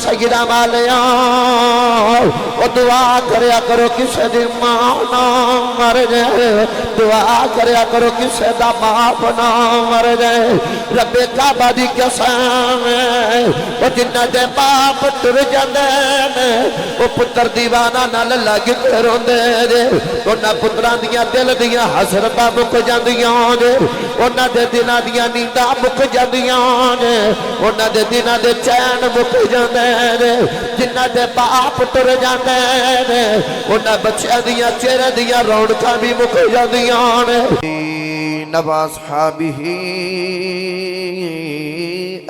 سیدہ والیاں وہ دعا کریا کرو کسے دی ماں نہ مر جائے، دعا کریا کرو کسے دا باپ نہ مر جائے۔ رب کعبہ دی قسم وہ جنہ دے باپ ٹر جاندے نے وہ پتر دیوانہ نال لگ کے روندے جے، انہاں پتراں دیاں دل دیاں حسرتاں مک جاندیاں جے، انہاں دے دلاں دیاں نینداں مک جاندیاں جے، انہاں دے دلاں دے چین مک جاندے نے، جنہ دے باپ ٹر جاندے نے انہاں بچیاں دیاں چہرے دیاں رونقاں بھی مک جاندیاں نے۔ وَأَصْحَابِهِ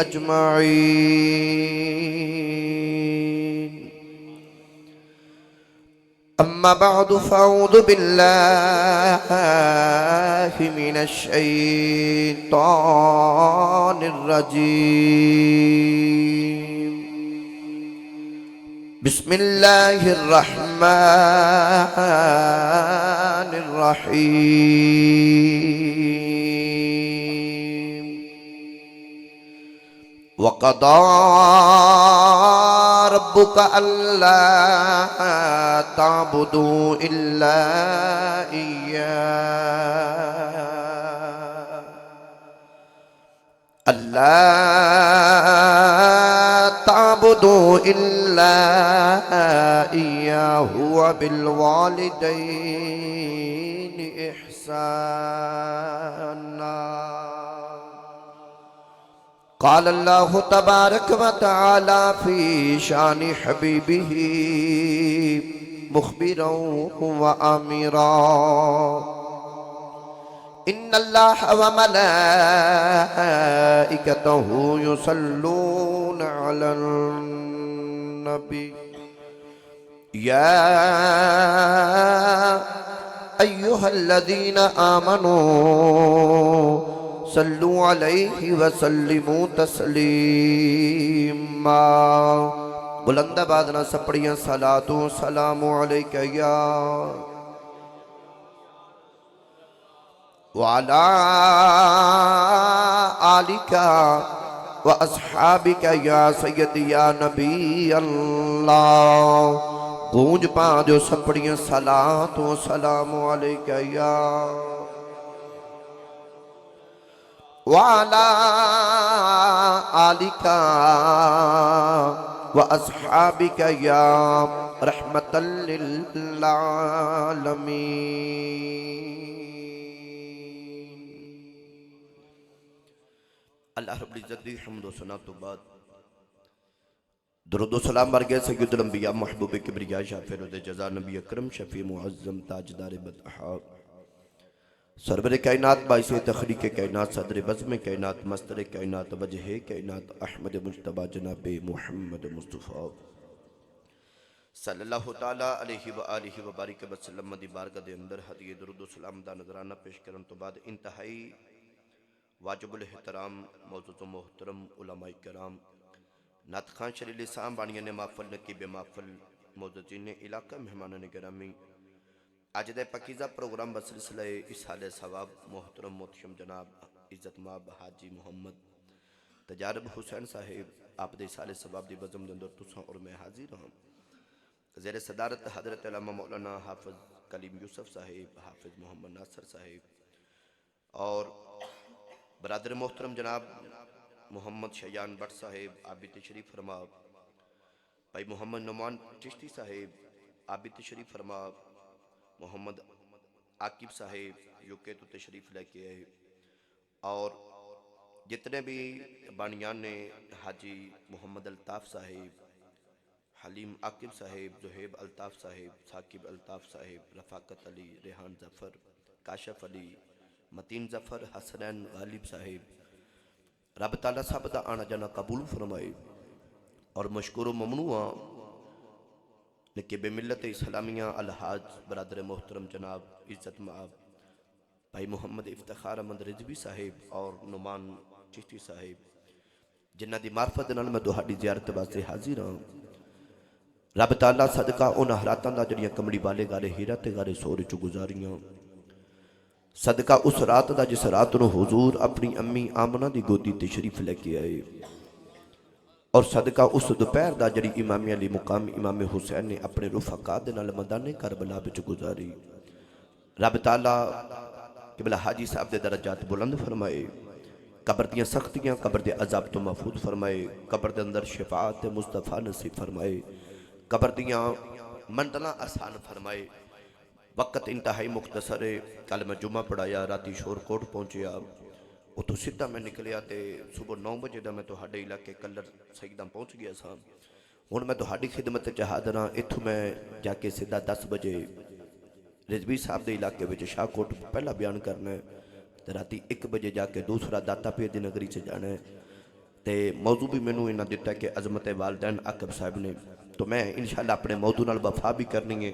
أَجْمَعِينَ أما بعد فأعوذ بالله من الشيطان الرجيم بسم الله الرحمن الرحيم وقضى ربك ألا تعبدوا إلا إياه ألا تعبدوا إلا إياه وبالوالدين إحسانا قال الله تبارك وتعالى في شان حبيبه مخبرا وآمرا إن الله وملائكته يصلون على النبي يا أيها الذين آمنوا صلوا عليه وسلموا تسلیما۔ بلند آواز نہ سپڑیاں صلاۃ و سلام علیک یا وعلی آلک و اصحابک یا سیدی یا نبی اللہ۔ گونج پا جو سپڑیاں صلاۃ و سلام علیک یا وعلى آلك وأصحابك يا رحمة للعالمين۔ اللہ رب العزت دی حمد و ثنا تو بعد درود و سلام برگے سید الانبیاء محبوب کبریاء شافع رد جزا نبی اکرم شفیع معظم تاجدار بطحاب سرور کائنات باعث تخلیق کائنات صدر بزم کائنات مستر کائنات وجہ کائنات احمد مجتبی جناب محمد مصطفیٰ صلی اللہ تعالیٰ علیہ وآلہ وبارک وسلم دی بارگاہ دے اندر ہدیہ درود و سلام دا نظرانہ پیش کرن تو بعد انتہائی واجب الاحترام معزز و محترم علماء کرام نعت خان شری لسان بانیان محفل نقیب محفل معززین علاقہ مہمانان گرامی آج دے پکیزہ پروگرام بسلسلہ اسحال ثواب محترم محتشم جناب عزت ماب حاجی محمد تجارب حسین صاحب آپ دے اسحال ثواب دی بزم دندر تساں اور میں حاضر ہوں زیر صدارت حضرت علامہ مولانا حافظ کلیم یوسف صاحب حافظ محمد ناصر صاحب اور برادر محترم جناب محمد شیان بٹ صاحب عابد تشریف فرما بھائی محمد نعمان چشتی صاحب عابد تشریف فرما محمد عاقب صاحب یوکے تو تشریف لے کے آئے اور جتنے بھی بانیان نے حاجی محمد الطاف صاحب حلیم عاقب صاحب زہیب الطاف صاحب ثاقب الطاف صاحب رفاقت علی ریحان ظفر کاشف علی متین ظفر حسنین غالب صاحب رب تعالیٰ صاحب دا آنا جانا قبول فرمائے اور مشکور و ممنوع نکب ملت اسلامیہ الحاج برادر محترم جناب عزت معاب بھائی محمد افتخار احمد رضوی صاحب اور نعمان چشتی صاحب جنہ دی معرفت نال میں دوہاڑی زیارت واسطے حاضر ہوں۔ رب تعالیٰ صدقہ ان حراتاں دا جڑیاں کمڑی والے گارے ہیرا تے گارے سورے چو گزاریاں، صدقہ اس رات دا جس رات نو حضور اپنی امی آمنہ دی گودی تشریف لے کے آئے اور صدقہ اس دوپہر دا جڑی امام علی مقام امام حسین نے اپنے رفقا دے نال میدان کربلا وچ گزاری. رب تعالیٰ قبلہ حاجی صاحب دے درجات بلند فرمائے، قبر دیاں سختیاں قبر دے عذاب تو محفوظ فرمائے، قبر دے اندر شفاعت مصطفیٰ نصیب فرمائے، قبر دیاں منزلاں آسان فرمائے. وقت انتہائی مختصر ہے. کل میں جمعہ پڑھایا، راتی شور کوٹ پہنچیا، اتو سیدھا میں نکلیا تے صبح 9 بجے دا میں تہاڈے علاقے کلر سیداں پہنچ گیا سا. ہن میں تہاڈی خدمت چ حاضر ہاں. اتھوں میں جا کے سیدھا 10 بجے رضوی صاحب دے علاقے وچ شاہ کوٹ پہلا بیان کرنا ہے تے راتی 1 بجے جا کے دوسرا داتا پیر دی نگری سے جانا ہے. تے موضوع بھی مینوں انہاں دتا کہ عظمت والدین عاقب صاحب نے، تو میں انشاءاللہ اپنے موضوع نال وفا بھی کرنی ہے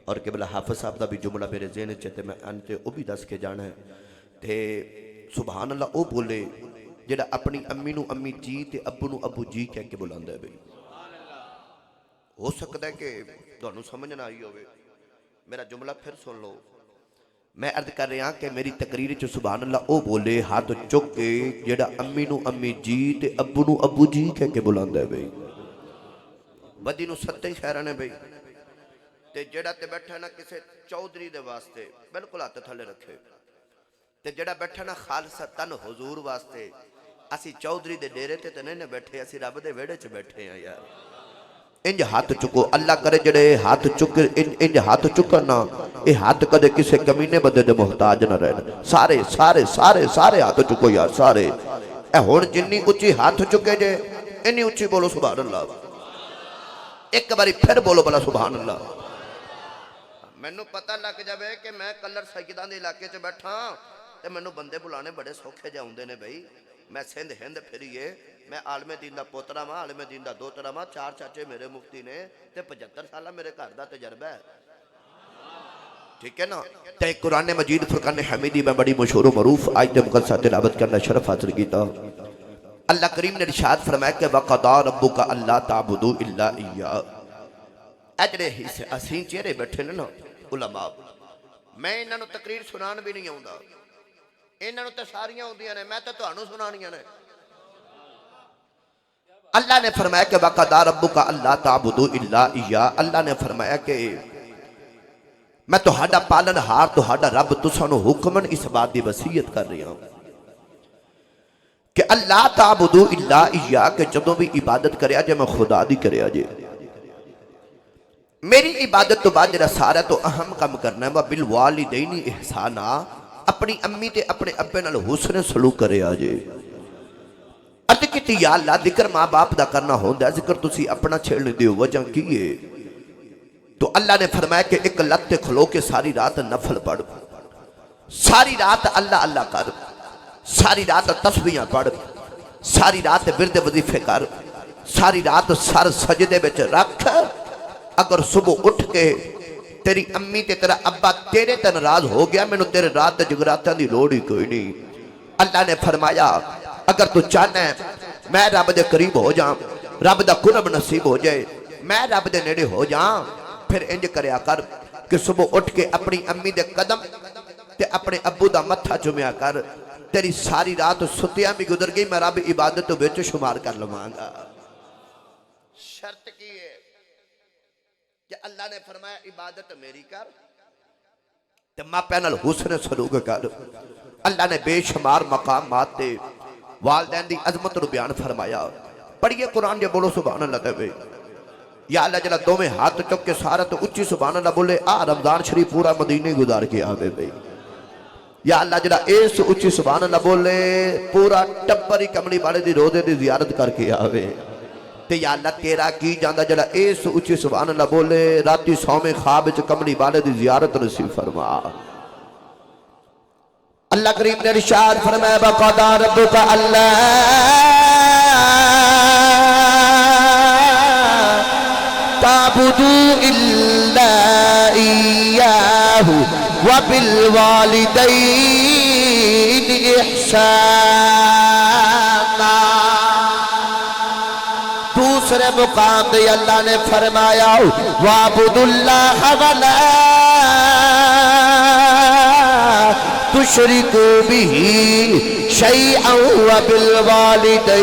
اور قبلہ حافظ صاحب دا بھی جملہ میرے ذہن چ تے میں انتے او بھی دس کے جانا ہے. تے سبحان اللہ او بولے جڑا اپنی امی نو امی جی تے ابو نو ابو جی کہہ کے بلاندا ہے. بھئی ہو سکتا ہے کہ تانوں سمجھ نہ آئی ہوئے. میرا جملہ پھر سن لو. میں عرض کر رہا کہ میری تقریر چ سبحان اللہ او بولے ہاتھ چک کے جڑا امی نو امی جی تے ابو نو ابو جی کہہ کے بلاندا ہے. بھئی بدی نو ستے شہراں نے. بھئی تے جڑا تے بیٹھا نا کسے چودھری دے واسطے بالکل ہاتھ تھلے رکھے، تے جڑا بیٹھا نا خالصتاً حضور واسطے. اسی چودھری دے ڈیرے تے نہیں بیٹھے، اسی رب دے ویڑے چ بیٹھے ہیں. یار انج ہاتھ چکو، اللہ کرے جڑے ہاتھ چک انج ہاتھ چکنا اے ہاتھ کدے کسے کمینے بندے دے محتاج نہ رہن. سارے سارے سارے سارے ہاتھ چکو یار سارے. اے ہن جنی اونچی ہاتھ چکے جے انی اونچی بولو سبحان اللہ. ایک باری پھر بولو بلا سبحان اللہ. مینوں پتہ لگ جاوے کہ میں کلر سیداں دے علاقے چ بیٹھا تے مینوں بندے بلانے بڑے سوکھے جے ہوندے نے. بھئی میں سندھ ہند پھریے، میں عالم دین دا پوترا ماں، عالم دین دا دوترا ماں، 4 چاچے میرے مفتی نے تے 75 سالہ میرے گھر دا تجربہ ہے. ٹھیک ہے نا. تے قرآن مجید فرقان حمیدی میں بڑی مشہور و معروف آیت مقدسہ تلاوت کرنا شرف حاصل کیتا. اللہ کریم نے ارشاد فرمایا کہ وَقَضَىٰ رَبُّكَ أَلَّا تَعْبُدُوا إِلَّا إِيَّاهُ. اجڑے حسین چہرے بیٹھے نا علماء، میں انہاں نو تقریر سنان بھی نہیں آوندا. انہاں نو تے ساریاں ہوندیاں نے، میں تے تہانوں سنانیاں نے. اللہ نے فرمایا کہ وَقَضَىٰ رَبُّكَ أَلَّا تَعْبُدُوا إِلَّا إِيَّاهُ. اللہ نے فرمایا کہ میں تہاڈا پالن ہار تہاڈا رب تساں نو حکمن اس بات دی وصیت کر رہا ہوں کہ اللہ تعبدو الا ایا، کہ جدوں بھی عبادت کریا جے میں خدا دی کریا جے. میری عبادت تو بعد جڑا سارا تو اہم کام کرنا ہے وبالوالدین احسانا، اپنی امی تے اپنے ابے نال حسن سلوک کریا جے. عرض کیتی یا اللہ ذکر ماں باپ دا کرنا ہوندا ہے، ذکر تسی اپنا چھیڑنے دیو وجہ کی ہے؟ تو اللہ نے فرمایا کہ ایک لت تے کھلو کے ساری رات نفل پڑھ، ساری رات اللہ اللہ کر، ساری رات تسبیحاں پڑھ، ساری رات ورد وظیفے کر، ساری رات سر سجدے وچ رکھ. اگر صبح اٹھ کے تیری امی تے تیرا ابا تیرے تے ناراض ہو گیا، مینوں تیرے رات تے جگراتاں دی لوڑ ہی کوئی نہیں. اللہ نے فرمایا اگر تو چاہنا ہے میں رب دے قریب ہو جاؤں، رب دا قرب نصیب ہو جائے، میں رب دے نیڑے ہو جاؤں، پھر انج کریا کر کہ صبح اٹھ کے اپنی امی دے قدم تے اپنے ابو دا متھا چومیا کر. تیری ساری رات ستیاں بھی گزر گئی، میں رب عبادت وچ شمار کر لواں گا. شرط کی ہے کہ اللہ نے فرمایا عبادت میری کر تے ماپے نال حسن سلوک کر. اللہ نے بے شمار مقامات تے والدین دی عظمت نو بیان فرمایا. پڑھیے قرآن جے بولو سبحان اللہ تے. یا اللہ جلا دو میں ہاتھ چک کے سارا تو اچھی سبحان اللہ بولے آ رمضان شریف پورا مدینے گزار کے آوے بھئی. یا اللہ جلا ایس اچھی سبحان اللہ بولے پورا ٹبری کملی والے دی روزے دی زیارت کر کے آوے. تے یا اللہ تیرا کی جاندہ جلا ایس اچھی سبحان اللہ بولے راتی سومے خواب وچ کملی والے دی زیارت نصیب فرما. اللہ کریم نے ارشاد فرمایا وَقَضَىٰ رَبُّكَ أَلَّا تعبدوا إلا إياه وبالوالدين إحسانا. دوسرے مقام دے اللہ نے فرمایا وَاعْبُدُوا اللَّهَ وَلَا تُشْرِكُوا بِهِ شَيْئًا وَبِالْوَالِدَيْنِ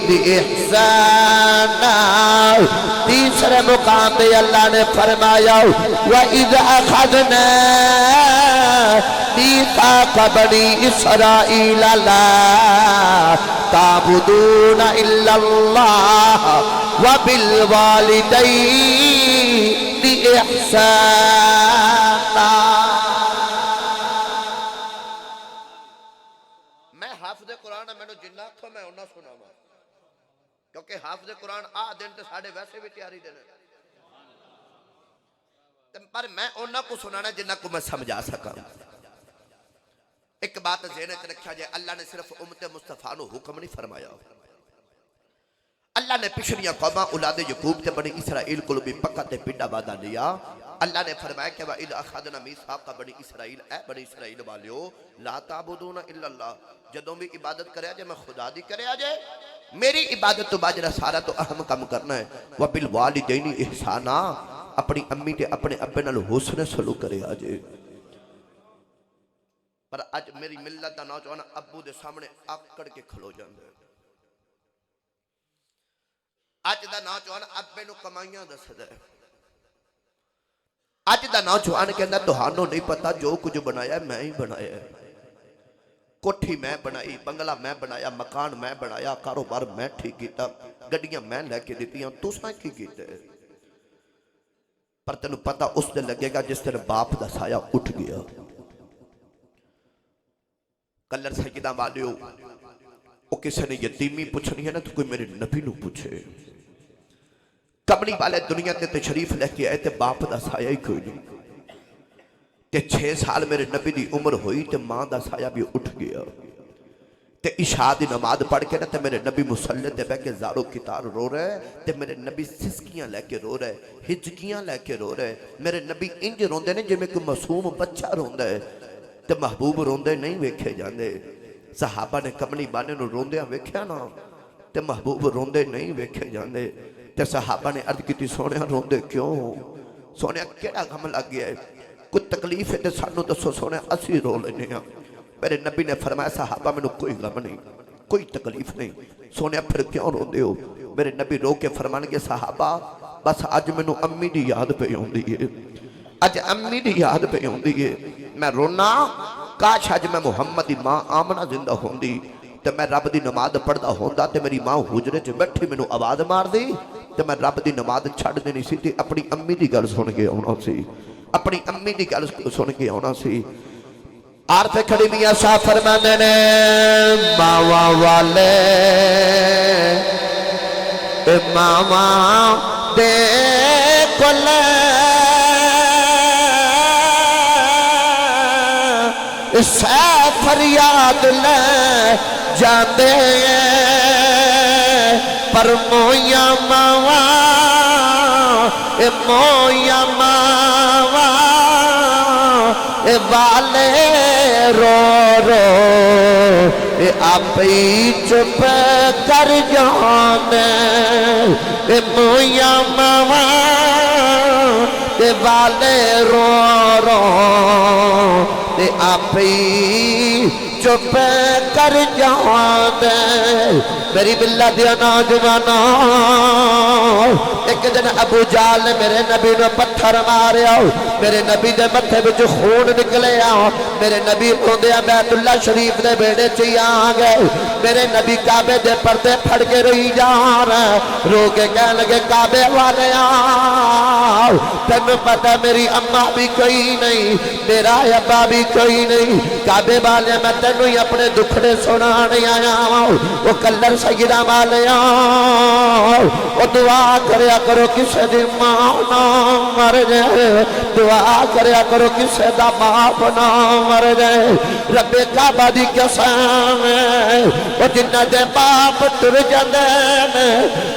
بِإِحْسَانًا۔ تیسرے مقام پہ اللہ نے فرمایا وَإِذْ أَخَذْنَا مِيثَاقَ بَنِي إِسْرَائِيلَ لَا تَعْبُدُونَ إِلَّا اللَّهَ وَبِالْوَالِدَيْنِ إِحْسَانًا۔ میں حافظ قرآن میں نے جنہ آکھو میں انہا سنا ہوں، کیونکہ حافظ قرآن دن تے ساڑھے ویسے بھی تیاری دینے، پر میں انہا کو سنانا جنہ کو میں سمجھا سکا۔ ایک بات ذہن میں رکھا جائے، اللہ نے صرف امت مصطفیٰ نو حکم نہیں فرمایا، اللہ نے پچھلیاں قوماں اولاد یعقوب تے بنی اسرائیل کو بھی پکا تے پنڈا وعدہ لیا۔ اللہ نے فرمایا کہ وَإِذْ أَخَذْنَا مِيثَاقَ بَنِي إِسْرَائِيلَ، اے بنی اسرائیل والیو لا تعبدون الا اللہ، جدوں بھی عبادت کرے آجے میں خدا دی کرے آجے، میری عبادت تو باجرہ سارا تو اہم کام کرنا ہے۔ وَبِالْوَالِدَيْنِ إِحْسَانًا، اپنی امی تے اپنے ابے نال حسن سلوک کرے آجے۔ پر آج میری ملت دا نوجوان ابو دے سامنے آکڑ کے کھلو جاندے، آج دا نوجوان ابے نو کمائیاں دسدا ہے، آج دا نوجوان کہندا تہانوں نہیں پتا جو کچھ بنایا ہے میں ہی بنایا ہے، کوٹھی میں بنائی، بنگلہ میں بنایا، مکان میں بنایا، کاروبار میں ٹھیک کیتا، گڈیاں میں لے کے دیتی ہیں، تساں کی کیتے ہیں؟ پر تینوں پتا اس دن لگے گا جس دن باپ دا سایہ اٹھ گیا۔ کلر سیدہ والیو وہ کسی نے یتیمی پوچھنی ہے نا تو کوئی میرے نبی نو پوچھے، کملی والے دنیا تے تشریف لے کے آئے تے باپ دا سایہ ہی کوئی نہیں، تے 6 سال میرے نبی دی عمر ہوئی تے ماں دا سایہ بھی اٹھ گیا، تے عشاء دی نماز پڑھ کے نا تے میرے نبی مصلی تے بہ کے زارو کتار رو رہے، تے میرے نبی سسکیاں لے کے رو رہے، ہجکیاں لے کے رو رہے، میرے نبی انج روندے نے جے میں کوئی معصوم بچہ روندہ ہے، تے محبوب روندے نہیں ویکھے جاندے۔ صحابہ نے کملی بانے نو روندیاں ویکھیا نا، تے محبوب روندے نہیں ویکھے جاندے، تے صحابہ نے عرض کیتی سونیا روندے کیوں؟ سونیا کیڑا غم لگ گیا ہے؟ کوئی تکلیف ہے تے سانو دسو سونیا اسی رو لینے ہیں۔ میرے نبی نے فرمایا صحابہ میں نو کوئی غم نہیں، کوئی تکلیف نہیں، سونیا پھر کیوں روندے ہو؟ میرے نبی رو کے فرمانے کے صحابہ بس آج میں نو امی دی یاد پہ ہوندی ہے، آج امی دی یاد پہ ہوندی ہے، میں رونا کاش آج میں محمد دی ماں آمنہ زندہ ہوندی تے میں رب دی نماز پڑھدا ہوندا تے میری ماں حجرے چ بیٹھی میں نو آواز مار دی تے میں رب دی نماز چھڑ دینی سی تے اپنی امی دی گل سن کے آنا سی، اپنی امی دی گل سن کے آنا سی۔ عارف کھڑی میاں صاحب فرماندے نے ماوا والے ماما دے کولے سہ فریاد لے جاندے پر مویا ماوا مویا ماوا والے رو رو آپ ہی چپ کر جانے مویا ماوا والے رو رو آپ ہی چپ کر جانے۔ میری بلہ دیا نوجوانا ایک دن ابو جال نے میرے نبی نے پتھر ماریا، میرے نبی دے متھے وچ خون نکلے میرے نبی روندیا بیت اللہ شریف دے بیڑے چ آ گئے، میرے نبی کعبے دے پردے پھڑ کے روئی جان رو کے کہنے لگے کعبے والے تینوں پتہ میری اماں بھی کوئی نہیں میرا ابا بھی کوئی نہیں، کعبے والے میں تینوں ہی اپنے دکھڑے سنانے آیا وہ کلر سیدہ والے وہ دعا کریا کرو کسے دی ماں نہ مر جائے، دعا کریا کرو کسے دا باپ نہ مر جائے۔ رب کعبہ دی قسم وہ جنہ دے باپ تر جاندے نے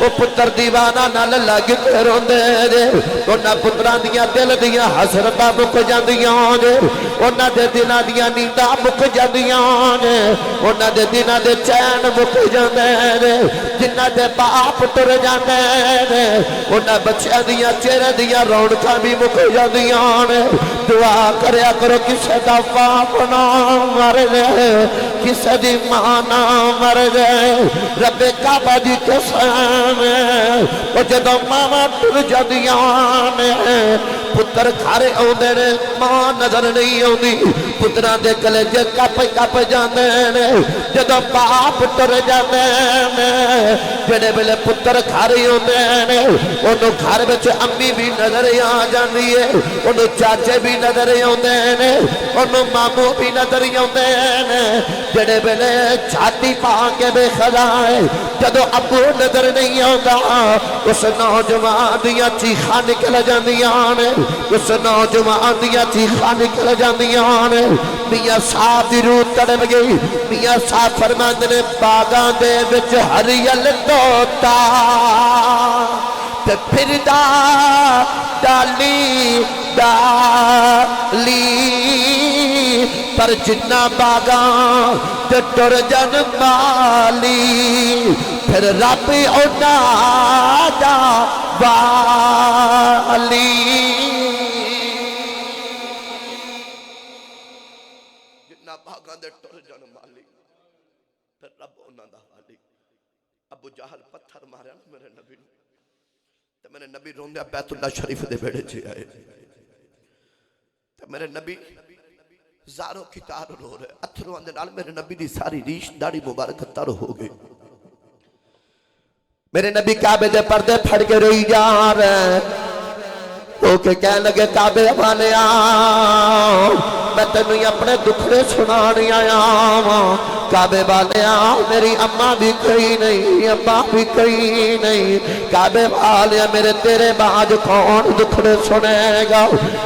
وہ پتر دیوانہ نال لگ کے روندے جے، انہاں پتراں دیاں دل دیاں حسرتاں مک جاندیاں جے، انہاں دے دلاں دیاں نینداں مک جاندیاں جے، انہاں دے دلاں دے چین مک جاندے جے، جنہ دے باپ تر جاندے نے انہاں بچیاں دیاں چہرے دیاں رونقاں بھی مک جاندیاں نے دعا کریا کرو کسے دا باپ نہ مر جائے کسے دی ماں نہ مر جائے رب کعبہ دی قسم او جدوں ماں ٹر جاندیاں نے پتر گھر آوندے نے ماں نظر نہیں آوندی پتراں دے کلیجے کپ کپ جاندے نے جدوں باپ ٹر جاندے نے جڑے ویلے پتر گھر آوندے نے اونوں گھر وچ امی بھی نظر آ جاندی ہے اونوں چاچے بھی نظر آوندے نے اونوں ماموں بھی نظر آوندے نے جڑے ویلے چھاتی پا کے بے خدا ہے جدوں ابو نظر نہیں آوندا اس نوجوان دیاں چیخاں نکل جاندیاں نے اس نوجوان دیاں چیخاں نکل جاندیاں نے میاں صاحب دی روح تڑپ گئی میاں صاحب فرماندے نے باغاں دے وچ ہریل توتا تے پھردا ڈالی ڈالی پر جنہ باغاں تے ٹر جن مالی پھر رب انہاں دا والی جنہ باغاں دے ٹر جن مالی پھر رب انہاں دا والی ابو جہل پتھر ماریا نا میرے نبی نے تے میرے نبی روندے بیت اللہ شریف دے بیڑے چ آئے تے میرے نبی زارو کی تار رو رہے اتھروں اندے نال میرے نبی دی ساری ریش داڑھی مبارک تر ہو گئی میرے نبی کعبے دے پردے پھڑ کے روئی جا رہے ہو کے کہنے لگے کعبے والے میں تینوں اپنے دکھڑے سنانی آیا کعبے والے میری اماں بھی کہیں نہیں ابا بھی کہیں نہیں کعبے والے میرے تیرے بعد کون دکھڑے سنے گا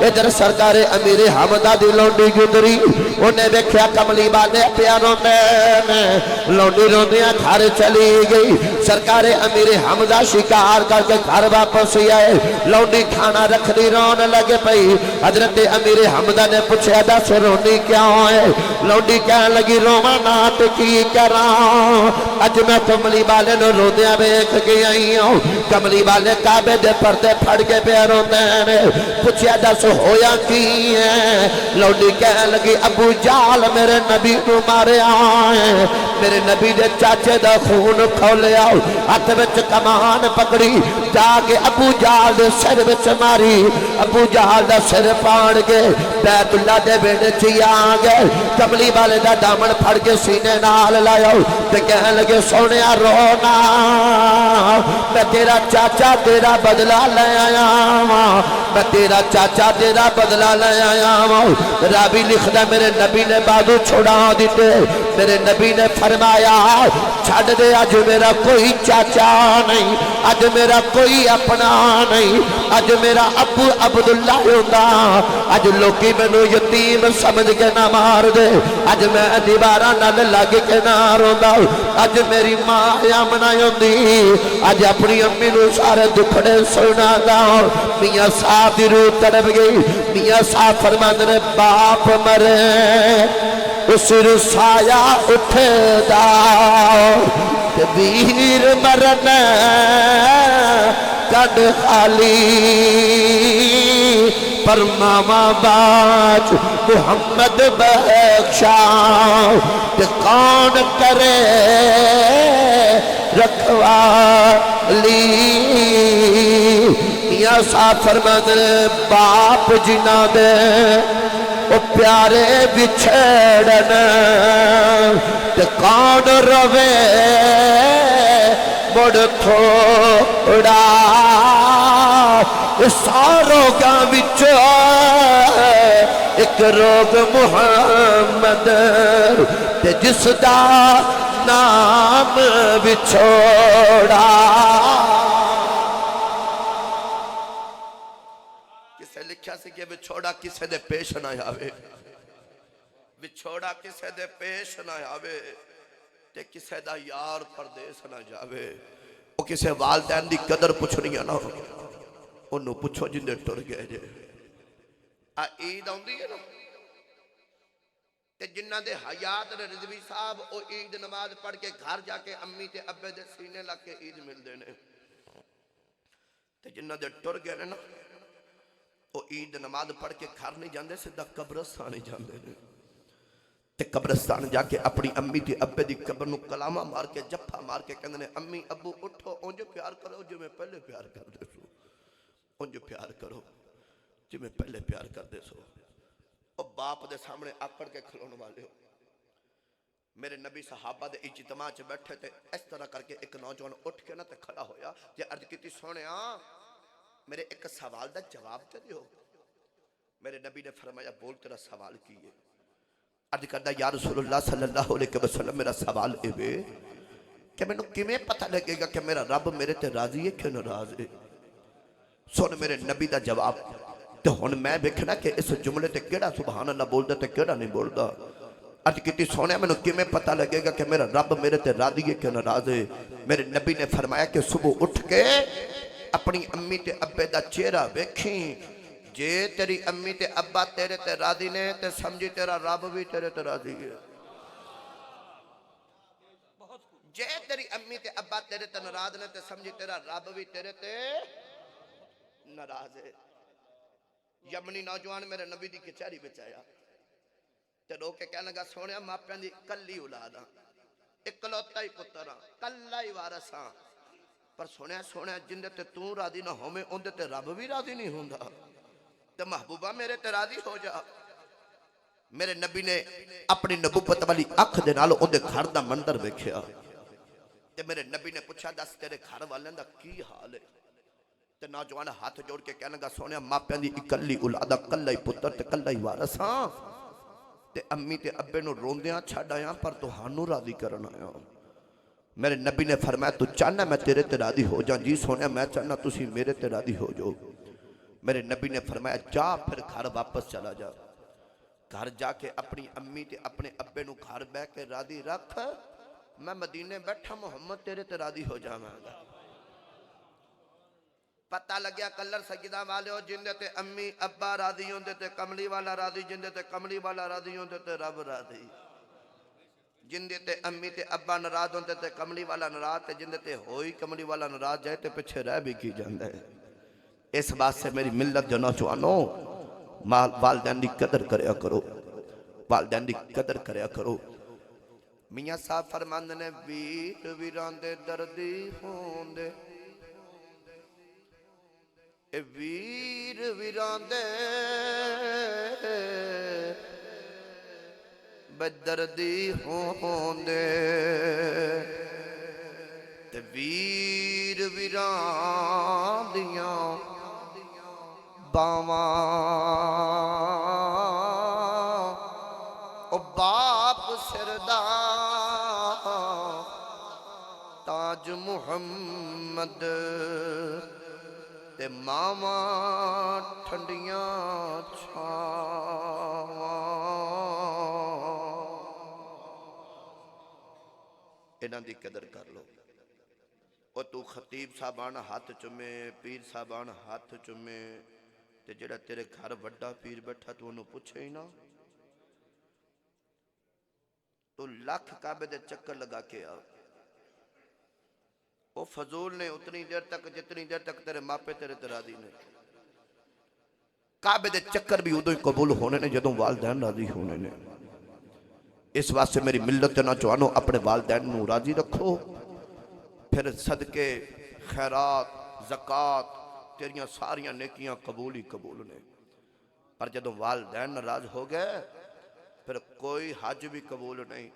ادھر سرکار امیر حمدہ دی لونڈی گزری انہیں دیکھیا کملی والے پیاروں میں لونڈی روندیاں گھر چلی گئی سرکار امیر حمدہ شکار کر کے گھر واپس آئے لونڈی کھانا رکھ دی رون لگے پئی حضرت امیر حمدہ نے پوچھا دس رونی کیا ہے لونڈی کہنے لگی روما نات کی کراں اج میں کملی والے نو روندیاں ویکھ کے آئی ہوں کملی والے کعبے دے پردے پھڑ کے پے روندے نے پوچھا دس ہویا کی ہے لونڈی کہنے لگی ابو جال میرے نبی نو ماریا ہے میرے نبی دے چاچے دا خون کھولیا ہاتھ وچ کمان پکڑی جا کے ابو جال دے سر وچ ماری ابو جال دا سر پاڑ کے بیت اللہ دے بیڑے چ آ گئے کملی والے دا دامن پھڑ کے سینے نال لایا تے کہنے لگے سونیا رونا میں تیرا چاچا تیرا بدلہ لے آیا میں تیرا چاچا تیرا بدلہ لے آیا رابی لکھدا میرے نبی نے بازو چھڑا دیتے میرے نبی نے فرمایا چھڑ دے اج میرا کوئی چاچا نہیں اج میرا کوئی اپنا نہیں اج میرا ابو عبداللہ ہوندا اج لوکی مینوں یتیم سمجھ کے نہ مار دے اج میں دیوارہ نال لگ کے نہ روندا اج میری ماں آمنا ہوندی اج اپنی امی نو سارے دکھڑے سنا گا میاں صاحب دی روح تڑپ گئی میاں صاحب فرماندے نے باپ مرے اسر سایہ اٹھے دا ویر مرن کڈ خالی پر ماما باج محمد بخشا کہ کون کرے رکھوالی یا سافرمند باپ جنہ دے او پیارے بچھڑن تے کون روے مڑ تھوڑا ساروں کا بچو ایک روگ محمد تے جس دا نام بچھوڑا کسے لکھیا سی کہ بچھوڑا کسے دے پیش نہ آوے بچھوڑا کسے دے پیش نہ آوے تے کسے دا یار پردیس نہ جاوے وہ کسے والدین دی قدر پوچھنی ہے نا انہوں پوچھو جن دے ٹر گئے جے عید آن دی ہے نا تے جنہ دے حیات رضوی صاحب او عید نماز پڑھ کے گھر جا کے امی تے ابے دے سینے لگ کے عید مل دینے تے جنہ دے ٹر گئے نے نا وہ عید نماز پڑھ کے گھر نہیں جاندے سیدھا قبرستان ہی جاندے نے تے قبرستان جا کے اپنی امی تے ابے دی قبر نو کلامہ مار کے جپا مار کے کہندے نے امی ابو اٹھو اونج پیار کرو جو میں پہلے پیار کر دے سو اونج پیار کرو جو میں پہلے پیار کر دے سو اور باپ دے سامنے آکڑ کے کھلون والے ہو میرے نبی صحابہ دے اجتماع چ بیٹھے تھے اس طرح کر کے ایک نوجوان اٹھ کے نہ تے کھڑا ہویا جے عرض کیتی سونیا میرے ایک سوال دا جواب تے دیو میرے نبی نے فرمایا بول تیرا سوال کی ہے عرض کردہ یا رسول اللہ صلی اللہ علیہ وسلم میرا سوال ہے کہ میں نے کیویں پتہ لگے گا کہ میرا رب میرے تے راضی ہے کہ ناراض ہے سن میرے نبی دا جواب تے ہن میں ویکھنا کہ اس جملے تے کیڑا سبحان اللہ بولدا تے کیڑا نہیں بولدا عرض کیتی سونے میں نے کیویں پتہ لگے گا کہ میرا رب میرے تے راضی ہے کہ ناراض ہے میرے نبی نے فرمایا کہ صبح اٹھ کے اپنی امی تے ابے دا چہرہ ویکھیں جے تیری امی تے ابا تیرے تے راضی نے تے سمجھی تیرا رب بھی تیرے تے راضی ہے جے تیری امی تے ابا تیرے تے ناراض نے تے سمجھی تیرا رب بھی تیرے تے ناراض ہے یمنی نوجوان میرے نبی دی کچہری وچ آیا تے رو کے کہنے لگا سونیا ماپیاں دی کلی اولاد ہاں اکلوتا ہی پتر ہاں کلا ہی وارث ہاں پر سونیا جندے تے تو راضی نہ ہوویں اوندے تے رب بھی راضی نہیں ہوندا تے محبوبہ میرے تے راضی ہو جا میرے نبی نے اپنی نبوت والی اکھ دے نال اودے گھر دا منظر ویکھیا تے میرے نبی نے پوچھا دس تیرے گھر والے دا کی حال ہے تے نوجوان ہاتھ جوڑ کے کہنے لگا سونیا ماپیاں دی اکلی اولاد کلا ہی پتر تے کلا ہی وارث ہاں تے امی تے ابے نو روندیاں چھڈ آیا پر تہانوں راضی کرن آیا میرے نبی نے فرمایا تو چاہنا میں تیرے تے راضی ہو جاؤں جی سونیا میں چاہنا تسی میرے تے راضی ہو جاؤ میرے نبی نے فرمایا جا پھر گھر واپس چلا جا گھر جا کے اپنی امی تے اپنے ابے نو گھر بہ کے راضی رکھ میں مدینے بیٹھا محمد تیرے تے راضی ہو جاواں گا پتہ لگیا کلر سجدہ والے ہو جندے تے امی ابا راضی ہوندے تے کملی والا راضی جندے تے کملی والا راضی ہوندے تے رب راضی جندے تے امی تے ابا ناراض ہوندے تے کملی والا ناراض تے جندے تے ہوئی کملی والا ناراض جائے تے پیچھے رہ بھی کی جاندا ہے اس بات سے میری ملت جو نوجوانوں والدین دی قدر کریا کرو والدین دی قدر کریا کرو میاں صاحب فرماندے نے ویر ویران دے دردی ہوندے اے ویر ویران دے بدردی ہوندے تے ویر ویران دیاں باواں او باپ سردا تاج محمد تے ماواں ٹھنڈیاں چھاواں انہاں دی قدر کر لو او تو خطیب صاحبان ہاتھ چومے پیر صاحبان ہاتھ چومے تے جڑا تیرے گھر وڈا پیر بیٹھا تو انہوں پوچھے ہی نا تو لاکھ کعبے دے چکر لگا کے آ وہ فضول نے اتنی دیر تک جتنی دیر تک تیرے ماپے تیرے راضی نے کعبے دے چکر بھی ادھوں ہی قبول ہونے نے جدوں والدین راضی ہونے نے اس واسطے میری ملت نہ جوانو اپنے والدین نو راضی رکھو پھر صدقے خیرات زکوٰۃ تیریاں ساریاں نیکیاں قبول ہی قبول نے پر جدوں والدین ناراض ہو گئے پھر کوئی حج بھی قبول نہیں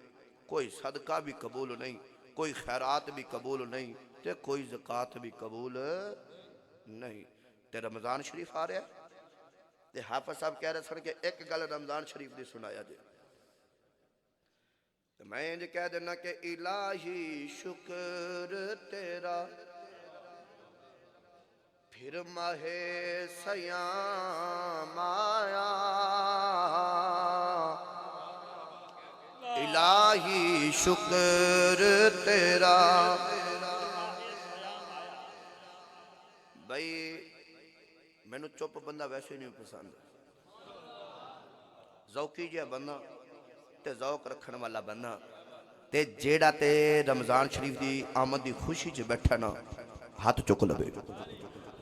کوئی صدقہ بھی قبول نہیں کوئی خیرات بھی قبول نہیں تے کوئی زکوٰۃ بھی قبول نہیں تے رمضان شریف آ رہا ہے تے حافظ صاحب کہہ رہے سن کہ ایک گل رمضان شریف دی سنایا جائے میں یہ کہہ دینا کہ الہی شکر تیرا پھر ماہ سیام آیا الہی شکر تیرا بھائی میں نے چپ بندہ ویسے نہیں پسند ذوقی جہا بندہ تے ذوق رکھن والا بندہ تے جیڑا تے رمضان شریف دی آمد دی خوشی چ بیٹھا نا ہاتھ چک لبے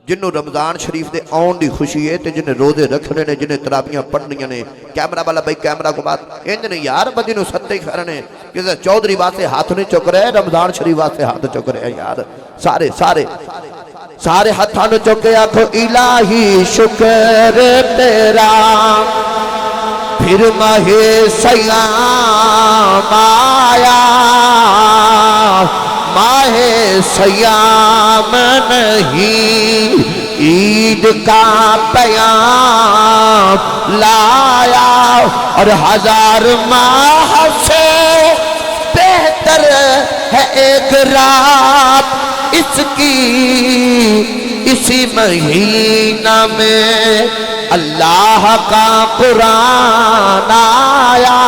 جنہوں رمضان شریف دے آن دی خوشی ہے تے جنہیں روزے رکھنے نے جنہیں تراویحاں پڑھنیاں نے کیمرہ والا بھائی کیمرہ کو بات انج نے یار بدی نو ستے کھڑنے کسے چودھری واسطے ہاتھ نہیں چک رہے رمضان شریف واسطے ہاتھ چک رہے یار سارے ہاتھاں نو چکے آکھو الہی شکر تیرا پھر ماہ سیام آیا ماہ سیام نہیں عید کا پیام لایا اور ہزار ماہ سے بہتر ہے ایک رات اس کی اسی مہینہ میں اللہ کا قرآن آیا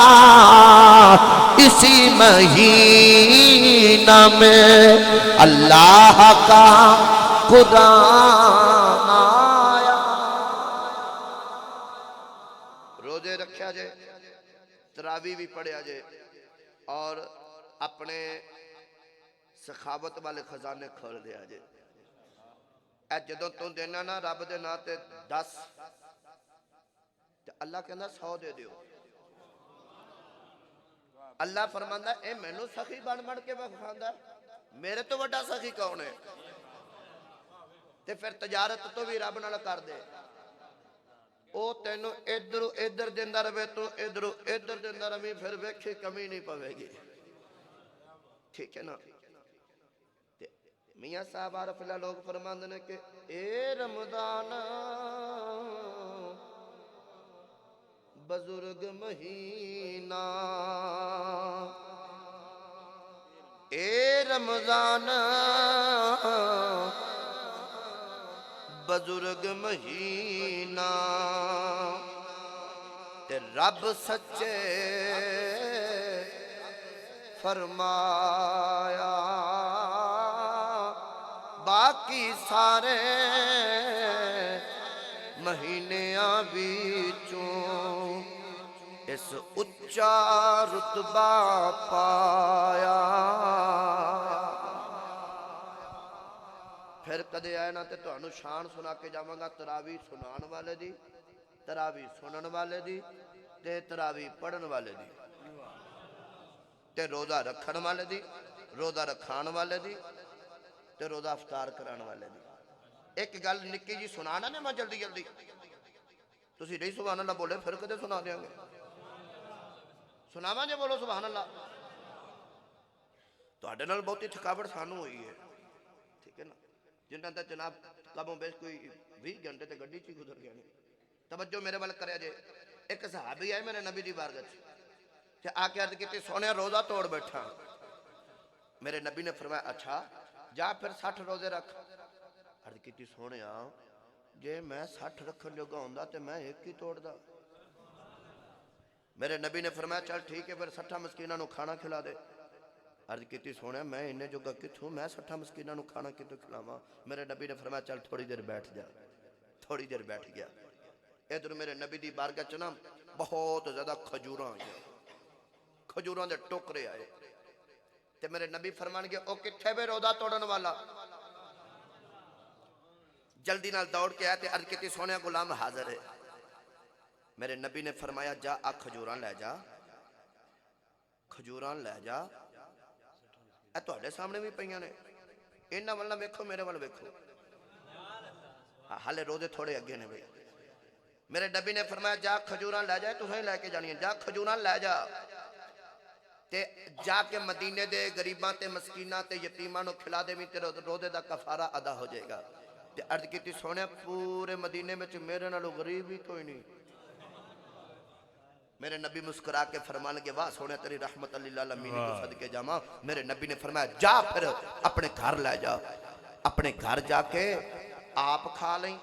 اسی مہینہ میں اللہ کا قرآن آیا روزے رکھیا جائے تراویح بھی پڑھیا جائے اور اپنے سخاوت والے خزانے کھول دیا جائے اے جدوں تم دینا نا رب دے نا تے 10 تے اللہ کہندا 100 دے دیو اللہ فرماندا اے مینوں سخی بن بن کے بخاندا میرے تو بڑا سخی کون ہے تے پھر تجارت تو بھی رب نال کر دے او تینوں ادھر دیندا رہے تو ادھر دیندا رہے پھر ویکھی کمی نہیں پوے گی ٹھیک ہے نا میاں صاحب عارف اللہ لوگ فرماندے نے کہ اے رمضان بزرگ مہینہ اے رمضان بزرگ مہینہ تے رب سچے فرمایا باقی سارے مہینیاں بیچوں اس اچا رتبہ پایا پھر کدے آئے نا تے تو انو شان سنا کے جاواں گا تراویح سنان والے دی تراویح سنن والے دی تے تراویح پڑھن والے دی تے روزہ رکھن والے دی روزہ رکھان والے دی تے روزہ افطار کران والے دی ایک گل نکی جی سنانا نے میں جلدی تسی نہیں سبحان اللہ بولے پھر کدے سنا دیاں گے سناواں جے بولو سبحان اللہ تواڈے نال بہت ہی تھکاوٹ سانو ہوئی ہے ٹھیک ہے نا جنہاں تے جناب کبوں بیش کوئی 20 گھنٹے تے گڈی چ گزر گئے توجہ میرے ول کریا جے ایک صحابی آئے میرے نبی دی بارگاہ تے آ کے عرض کیتی سونے روزہ توڑ بیٹھا میرے نبی نے فرمایا اچھا جا پھر 60 روزے رکھ عرض کیتی سونے جے میں 60 رکھن جوگا ہوندا تے میں ایک ہی توڑ دا میرے نبی نے فرمایا چل ٹھیک ہے پھر 60 مسکیناں نو کھانا کھلا دے عرض کیتی سونے میں انہیں جوگا کتھوں میں 60 مسکیناں نو کھانا کتوں کھلاواں میرے نبی نے فرمایا چل تھوڑی دیر بیٹھ جا تھوڑی دیر بیٹھ گیا ادھر میرے نبی دی بارگاہ چ نا بہت زیادہ کھجوراں آئیں کھجوراں دے ٹوکرے آئے تے میرے نبی فرمان گے او کتھے بے روزہ توڑن والا جلدی نال دوڑ کے آئے تے عرض کیتی سونے غلام حاضر ہے میرے نبی نے فرمایا جا آ کھجوراں لے جا کھجوراں لے جا اے تواڈے سامنے بھی پیاں نے انہاں ول نہ ویکھو میرے ول ویکھو حالے روزے تھوڑے اگے نے بھئی میرے نبی نے فرمایا جا کھجوراں لے جائے تسیں لے کے جانی جا کھجوراں لے جا تے جا کے مدینے دے غریباں تے مسکیناں تے یتیماں نو کھلا دے تے روزے دا کفارہ ادا ہو جائے گا تے عرض کیتی سونے پورے مدینے وچ میرے نالوں غریب ہی کوئی نہیں میرے نبی مسکرا کے فرمان کے واہ سونے تیری رحمت للعالمین کو صدقے جاواں میرے نبی نے فرمایا جا پھر اپنے گھر لے جا اپنے گھر جا کے آپ کھا لیں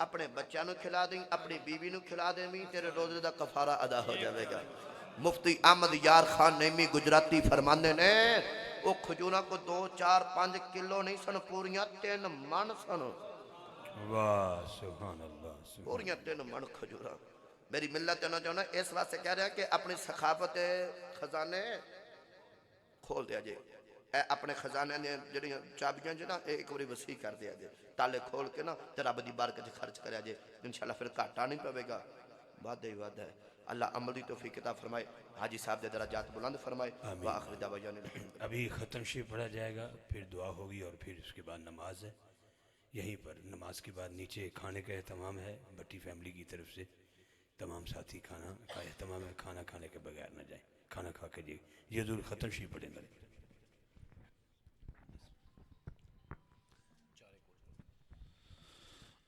اپنے بچہ نو کھلا دیں اپنی بیوی نو کھلا دیں تیرے روزے دا کفارہ ادا ہو جائے گا مفتی احمد یار خان نعیمی گجراتی فرماندے نے وہ کھجوراں کو 2 4 5 کلو نہیں سن پوریاں 3 من سن واہ سبحان اللہ پوریاں 3 من کھجوراں میری ملت نہ جو نا اس واسطے کہہ رہا ہے کہ اپنی سخاوت خزانے کھول دیا جائے اے اپنے خزانے نے جڑیاں چابیاں جو نا ایک باری وسیع کر دیا جے تالے کھول کے نا تے رب دی برکت خرچ کریا جے انشاءاللہ پھر گھاٹا نہیں پوے گا وعدہ ہی وعدہ ہے اللہ عمل دی توفیق عطا فرمائے حاجی صاحب دے درجات بلند فرمائے وآخر دعوانا الحمدللہ ابھی ختم شریف پڑھا جائے گا پھر دعا ہوگی اور پھر اس کے بعد نماز ہے یہیں پر نماز کے بعد نیچے کھانے کا اہتمام ہے بٹی فیملی کی طرف سے تمام ساتھی کھانا کا اہتمام ہے کھانا کھانے کے بغیر نہ جائیں کھانا کھا کے یہ ضرور ختم شریف پڑھیں گے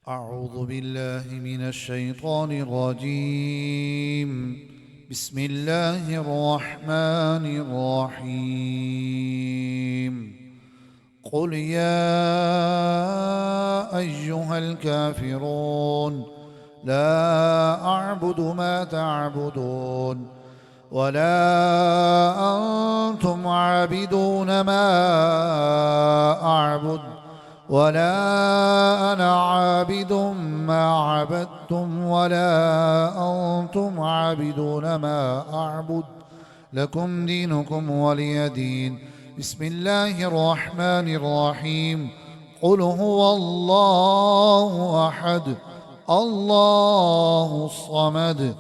أعوذ بالله من الشيطان الرجيم بسم الله الرحمن الرحيم قل يا أيها الكافرون لا أعبد ما تعبدون ولا أنتم عابدون ما أعبد ولا أنا عابد ما عبدتم ولا أنتم عابدون ما أعبد لكم دينكم ولي دين بسم الله الرحمن الرحيم قل هو الله أحد الله الصمد